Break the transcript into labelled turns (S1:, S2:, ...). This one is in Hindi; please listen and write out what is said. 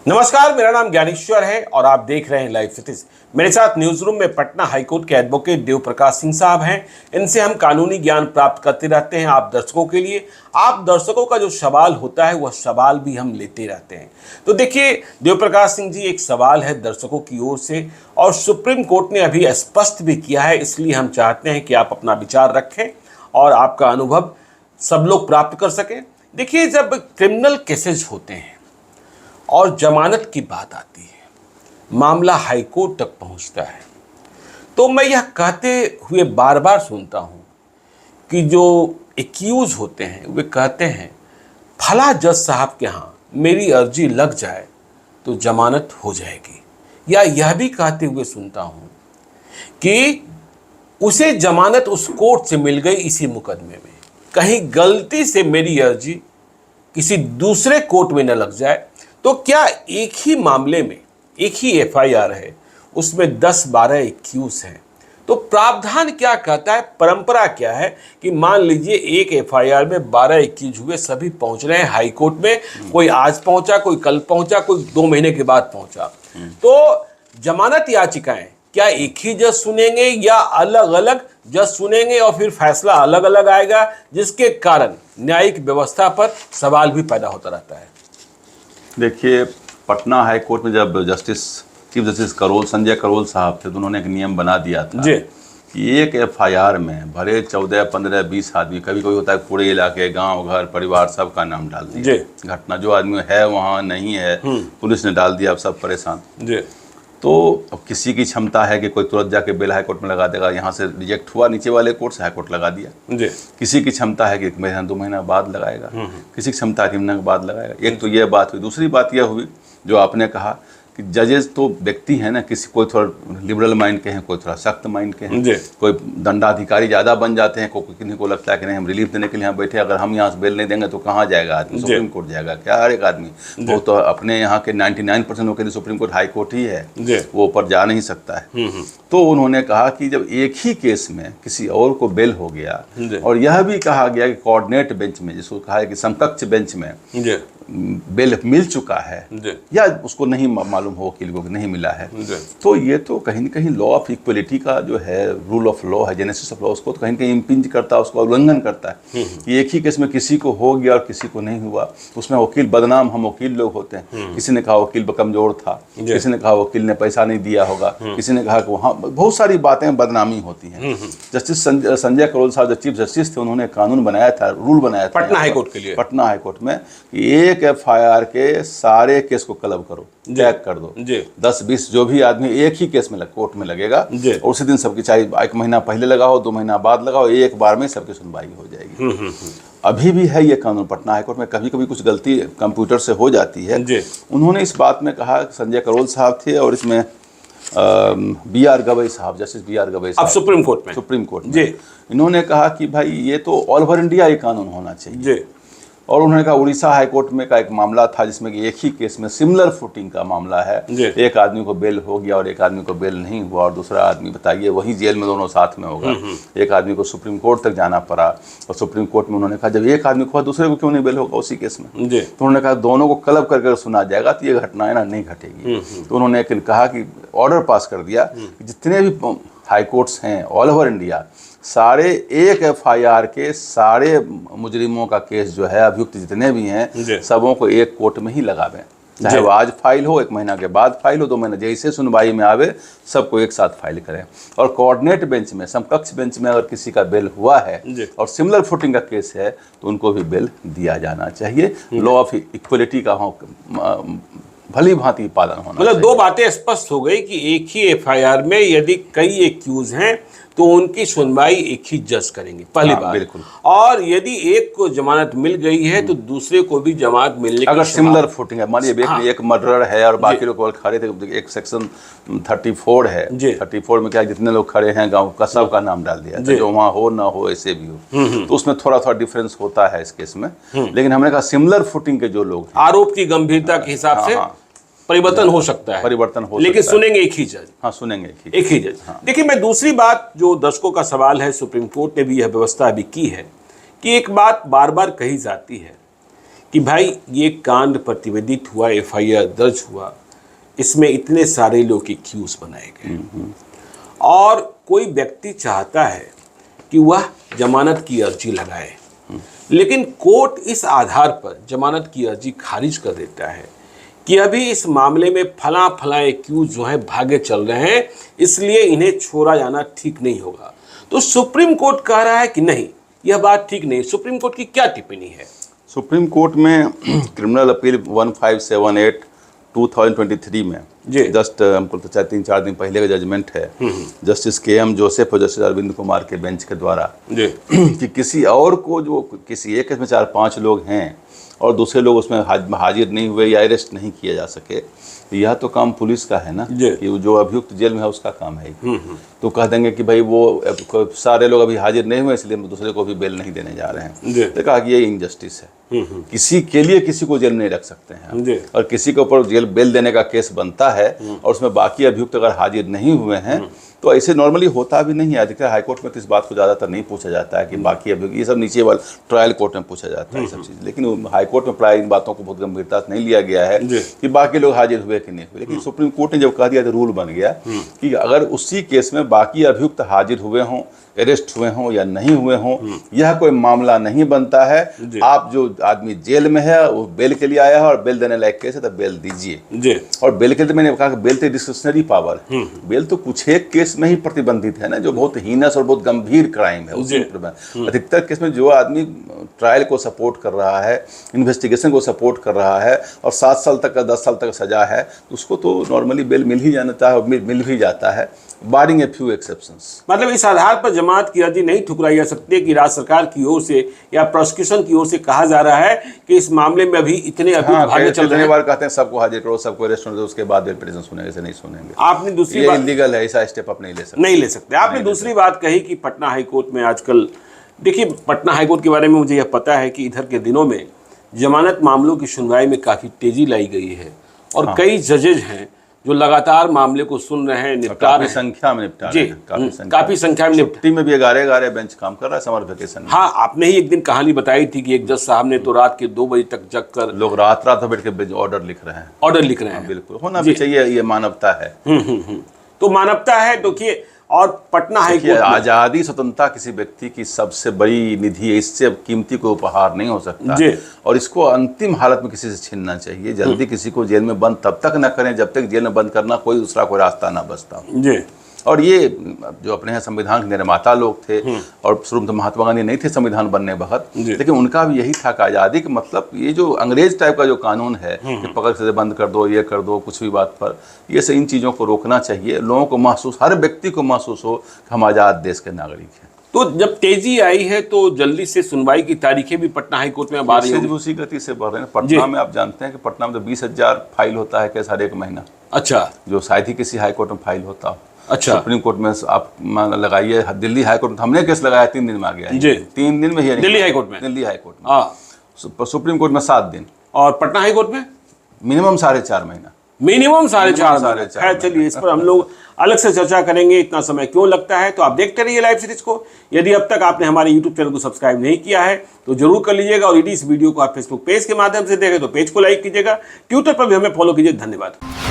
S1: नमस्कार, मेरा नाम ज्ञानेश्वर है और आप देख रहे हैं लाइव फितिस। मेरे साथ न्यूज रूम में पटना हाईकोर्ट के एडवोकेट देव प्रकाश सिंह साहब हैं। इनसे हम कानूनी ज्ञान प्राप्त करते रहते हैं आप दर्शकों के लिए। आप दर्शकों का जो सवाल होता है वह सवाल भी हम लेते रहते हैं। तो देखिए देव प्रकाश सिंह जी, एक सवाल है दर्शकों की ओर से और सुप्रीम कोर्ट ने अभी स्पष्ट भी किया है, इसलिए हम चाहते हैं कि आप अपना विचार रखें और आपका अनुभव सब लोग प्राप्त कर सकें। देखिए, जब क्रिमिनल केसेज होते हैं और जमानत की बात आती है, मामला हाईकोर्ट तक पहुंचता है, तो मैं यह कहते हुए बार बार सुनता हूं कि जो एक्यूज होते हैं वे कहते हैं फला जज साहब के यहाँ मेरी अर्जी लग जाए तो जमानत हो जाएगी, या यह भी कहते हुए सुनता हूं कि उसे जमानत उस कोर्ट से मिल गई इसी मुकदमे में, कहीं गलती से मेरी अर्जी किसी दूसरे कोर्ट में न लग जाए। तो क्या एक ही मामले में एक ही एफआईआर है, उसमें 10-12 एक्यूज हैं, तो प्रावधान क्या कहता है, परंपरा क्या है कि मान लीजिए एक एफआईआर में 12 एक्यूज हुए, सभी पहुंच रहे हैं हाई कोर्ट में, कोई आज पहुंचा, कोई कल पहुंचा, कोई 2 महीने के बाद पहुंचा, तो जमानत याचिकाएं क्या एक ही जज सुनेंगे या अलग अलग जज सुनेंगे और फिर फैसला अलग अलग आएगा, जिसके कारण न्यायिक व्यवस्था पर सवाल भी पैदा होता रहता है।
S2: देखिए, पटना हाई कोर्ट में जब चीफ जस्टिस संजय करोल साहब थे तो उन्होंने एक नियम बना दिया था कि एक एफआईआर में भले 14, 15, 20 आदमी, कभी कभी होता है पूरे इलाके, गांव, घर, परिवार सबका नाम डाल दिया। घटना जो आदमी है वहाँ नहीं है, पुलिस ने डाल दिया, अब सब परेशान। तो अब किसी की क्षमता है कि कोई तुरंत जाके बेल हाई कोर्ट में लगा देगा, यहाँ से रिजेक्ट हुआ नीचे वाले कोर्ट से हाई कोर्ट लगा दिया। किसी की क्षमता है कि 2 महीना बाद लगाएगा, किसी की क्षमता 3 महीने के बाद लगाएगा। एक तो ये बात हुई। दूसरी बात यह हुई जो आपने कहा कि जजेस तो व्यक्ति हैं ना, कोई थोड़ा लिबरल माइंड के हैं, कोई थोड़ा सख्त माइंड के हैं, कोई दंडाधिकारी ज़्यादा बन जाते हैं, किन्हीं को लगता है कि नहीं हम रिलीफ देने के लिए यहाँ बैठे, अगर हम यहाँ से बेल नहीं देंगे तो कहाँ जाएगा आदमी, सुप्रीम कोर्ट जाएगा क्या हर एक आदमी। वो तो अपने यहाँ के 99% लोगों के लिए सुप्रीम कोर्ट हाई कोर्ट ही है, वो ऊपर जा नहीं सकता है। तो उन्होंने कहा कि जब एक ही केस में किसी और को बेल हो गया, और यह भी कहा गया कि कोऑर्डिनेट बेंच में, जिसको कहा है कि समकक्ष बेंच में बेल मिल चुका है या उसको नहीं मालूम हो, वकील को नहीं मिला है, तो ये तो कहीं न कहीं लॉ ऑफ इक्वलिटी का जो है, रूल ऑफ लॉ है, जेनेसिस ऑफ लॉ, उसको तो कहीं न कहीं इम्पिंज करता है, उसको उल्लंघन करता है कि एक ही केस में किसी को हो गया और किसी को नहीं हुआ, उसमें वकील बदनाम, हम वकील लोग होते हैं। किसी ने कहा वकील कमजोर था, किसी ने कहा वकील ने पैसा नहीं दिया होगा, किसी ने कहा कि वहाँ बहुत सारी बातें बदनामी होती हैं। जस्टिस संजय करोल साहब जो चीफ जस्टिस थे, उन्होंने कानून बनाया था, रूल बनाया था
S1: पटना हाईकोर्ट के लिए,
S2: पटना हाईकोर्ट में, कि एक एफआईआर के सारे केस को क्लब करो, टैग कर दो, 10-20 जो भी आदमी एक ही केस में कोर्ट में लगेगा, और उसी दिन सबकी, चाहे 1 महीना पहले लगाओ, 2 महीना बाद लगाओ, एक बार में सबकी सुनवाई हो जाएगी। अभी भी है ये कानून पटना हाईकोर्ट में। कभी कभी कुछ गलती कंप्यूटर से हो जाती है। उन्होंने इस बात में कहा, संजय करोल साहब थे और इसमें BR गवई साहब, जस्टिस BR गवई साहब, सुप्रीम कोर्ट में इन्होंने कहा कि भाई ये तो ऑल ओवर इंडिया ये कानून होना चाहिए। और उन्होंने कहा उड़ीसा हाईकोर्ट में का एक मामला था जिसमें कि एक ही केस में सिमिलर फुटिंग का मामला है, एक आदमी को बेल हो गया और एक आदमी को बेल नहीं हुआ, और दूसरा आदमी, बताइए, वही जेल में दोनों साथ में होगा। एक आदमी को सुप्रीम कोर्ट तक जाना पड़ा, और सुप्रीम कोर्ट में उन्होंने कहा जब एक आदमी को हुआ दूसरे को क्यों नहीं बेल होगा उसी केस में। तो उन्होंने कहा दोनों को क्लब करके सुना जाएगा तो ये घटना है ना नहीं घटेगी। तो उन्होंने कहा कि ऑर्डर पास कर दिया कि जितने भी हाई कोर्ट्स हैं ऑल ओवर इंडिया, सारे एक एफआईआर के सारे मुजरिमों का केस जो है, अभियुक्त जितने भी हैं, सबों को एक कोर्ट में ही लगावें, चाहे वो आज फाइल हो, 1 महीना के बाद फाइल हो, 2 महीने, जैसे सुनवाई में आवे सबको एक साथ फाइल करें। और कोऑर्डिनेट बेंच में, समकक्ष बेंच में अगर किसी का बेल हुआ है और सिमिलर फुटिंग का केस है तो उनको भी बेल दिया जाना चाहिए। लॉ ऑफ इक्वलिटी का भली भांति पालन होना।
S1: मतलब 2 बातें स्पष्ट हो गई कि एक ही एफआईआर में यदि कई एक्यूज हैं तो उनकी सुनवाई एक ही जज करेंगे, पहली बात।
S2: बिल्कुल।
S1: और यदि एक को जमानत मिल गई है तो दूसरे को भी जमानत मिलने की,
S2: अगर सिमिलर फुटिंग है, मानिए एक मर्डर है और बाकी लोग खड़े थे, एक सेक्शन 34 है, 34 में क्या जितने लोग खड़े हैं गांव का सबका नाम डाल दिया, जो वहाँ हो ना हो ऐसे भी हो, तो उसमें थोड़ा डिफरेंस होता है इस केस में। लेकिन हमने कहा सिमिलर फुटिंग के जो लोग,
S1: आरोप की गंभीरता के हिसाब से परिवर्तन हो सकता है, लेकिन सुनेंगे एक ही जज।
S2: हाँ, सुनेंगे
S1: एक ही जज। देखिए, मैं दूसरी बात जो दर्शकों का सवाल है, सुप्रीम कोर्ट ने भी यह व्यवस्था अभी की है कि एक बात बार बार कही जाती है कि भाई ये कांड प्रतिवेदित हुआ, एफआईआर दर्ज हुआ, इसमें इतने सारे लोग एक्यूज बनाए गए और कोई व्यक्ति चाहता है कि वह जमानत की अर्जी लगाए, लेकिन कोर्ट इस आधार पर जमानत की अर्जी खारिज कर देता है कि अभी इस मामले में फला एक्यूज जो है भागे चल रहे हैं, इसलिए इन्हें छोड़ा जाना ठीक नहीं होगा। तो सुप्रीम कोर्ट कह रहा है कि नहीं, यह बात ठीक नहीं। सुप्रीम कोर्ट की क्या टिप्पणी है? सुप्रीम
S2: कोर्ट में क्रिमिनल अपील 1578 2023 में जस्ट हमको तो 3-4 दिन पहले का जजमेंट है जस्टिस KM जोसेफ और जस्टिस अरविंद कुमार के बेंच के द्वारा कि किसी और को, जो किसी एक केस में 4-5 लोग हैं और दूसरे लोग उसमें हाजिर नहीं हुए या अरेस्ट नहीं किया जा सके, तो यह तो काम पुलिस का है ना, कि जो अभियुक्त जेल में है उसका काम है। तो कह देंगे कि भाई वो सारे लोग अभी हाजिर नहीं हुए इसलिए दूसरे को भी बेल नहीं देने जा रहे हैं। तो कहा कि ये इनजस्टिस है, किसी के लिए किसी को जेल नहीं रख सकते हैं, और किसी के ऊपर जेल बेल देने का केस बनता है और उसमें बाकी अभियुक्त अगर हाजिर नहीं हुए हैं तो ऐसे नॉर्मली होता भी नहीं है। अधिकतर हाईकोर्ट में तो इस बात को ज़्यादातर नहीं पूछा जाता है कि बाकी अभियुक्त, ये सब नीचे वाले ट्रायल कोर्ट में पूछा जाता है सब चीज़, लेकिन हाईकोर्ट में प्राय इन बातों को बहुत गंभीरता से नहीं लिया गया है कि बाकी लोग हाजिर हुए कि नहीं हुए। लेकिन सुप्रीम कोर्ट ने जब कह दिया तो रूल बन गया कि अगर उसी केस में बाकी अभियुक्त हाजिर हुए हों, अरेस्ट हुए हों या नहीं हुए हों, यह कोई मामला नहीं बनता है। आप जो आदमी जेल में है वो बेल के लिए आया है और बेल देने लायक केस है तो बेल दीजिए। और बेल के लिए मैंने कहा कि बेल तो डिस्क्रिशनरी पावर है, बेल तो कुछ एक केस में ही प्रतिबंधित है ना, जो बहुत हीनस और बहुत गंभीर क्राइम है उसी। अधिकतर केस में जो आदमी ट्रायल को सपोर्ट कर रहा है, इन्वेस्टिगेशन को सपोर्ट कर रहा है और 7 साल तक का 10 साल तक सजा है, तो उसको तो नॉर्मली बेल मिल ही जाता है और मिल भी जाता है, बारिंग ए फ्यू एक्सेप्शंस।
S1: मतलब इस आधार पर जमानत की अर्जी नहीं ठुकराई जा सकती कि राज्य सरकार की ओर से या प्रोसिक्यूशन की ओर से कहा जा रहा है कि इस मामले में अभी इतने भागे चल रहे हैं।
S2: बार कहते हैं सबको हाजिर करो, सबको अरेस्ट करो, उसके बाद पिटीशन सुनेंगे, से नहीं सुनेंगे।
S1: आपने दूसरी बात,
S2: इलीगल है, ऐसा स्टेप आप नहीं ले सकते।
S1: आपने दूसरी बात कही कि पटना हाईकोर्ट में आजकल, देखिए पटना हाईकोर्ट के बारे में मुझे यह पता है कि इधर के दिनों में जमानत मामलों की सुनवाई में काफी तेजी लाई गई है और कई जजेज हैं जो लगातार मामले को सुन रहे हैं, निपटा रहे हैं,
S2: संख्या में निपटा रहे हैं,
S1: काफी संख्या में
S2: छुट्टी में भी 11 बेंच काम कर रहा है समर वेकेशन में।
S1: हाँ, आपने ही एक दिन कहानी बताई थी कि एक जज साहब ने तो रात के 2 बजे तक जग कर,
S2: लोग रात बैठ के ऑर्डर लिख रहे हैं। बिल्कुल होना भी चाहिए, ये मानवता है।
S1: तो मानवता है। देखिए, और पटना हाईकोर्ट,
S2: आजादी स्वतंत्रता किसी व्यक्ति की सबसे बड़ी निधि है, इससे कीमती कोई उपहार नहीं हो सकता और इसको अंतिम हालत में किसी से छीनना चाहिए। जल्दी किसी को जेल में बंद तब तक न करें जब तक जेल में बंद करना कोई दूसरा कोई रास्ता ना बचता। और ये जो अपने यहाँ संविधान के निर्माता लोग थे, और शुरू में तो महात्मा गांधी नहीं थे संविधान बनने वक्त, लेकिन उनका भी यही था कि आज़ादी का मतलब ये जो अंग्रेज टाइप का जो कानून है कि पकड़ से बंद कर दो, ये कर दो, कुछ भी बात पर, ये से इन चीज़ों को रोकना चाहिए। लोगों को महसूस, हर व्यक्ति को महसूस हो कि हम आज़ाद देश के नागरिक हैं।
S1: तो जब तेजी आई है तो जल्दी से सुनवाई की तारीखें भी पटना हाईकोर्ट में अब आ रही हैं,
S2: उसी गति से बढ़ रहे हैं। पटना में आप जानते हैं कि पटना में तो 20,000 फाइल होता है केस हर एक महीना।
S1: अच्छा,
S2: जो शायद ही किसी हाईकोर्ट में फाइल होता हो।
S1: अच्छा,
S2: सुप्रीम कोर्ट में आप लगाइए, दिल्ली हाईकोर्ट में हमने केस लगाया 3 दिन में आ गया
S1: जी,
S2: 3 दिन में ही
S1: दिल्ली हाईकोर्ट में
S2: सुप्रीम कोर्ट में 7 दिन
S1: और पटना हाईकोर्ट में
S2: मिनिमम 4.5 महीना।
S1: मिनिमम 4.5। खैर चलिए, इस पर हम लोग अलग से चर्चा करेंगे, इतना समय क्यों लगता है। तो आप देखते रहिए लाइव सीरीज को। यदि अब तक आपने हमारे यूट्यूब चैनल को सब्सक्राइब नहीं किया है तो जरूर कर लीजिएगा, और यदि इस वीडियो को आप फेसबुक पेज के माध्यम से देखें तो पेज को लाइक कीजिएगा, ट्विटर पर भी हमें फॉलो कीजिए। धन्यवाद।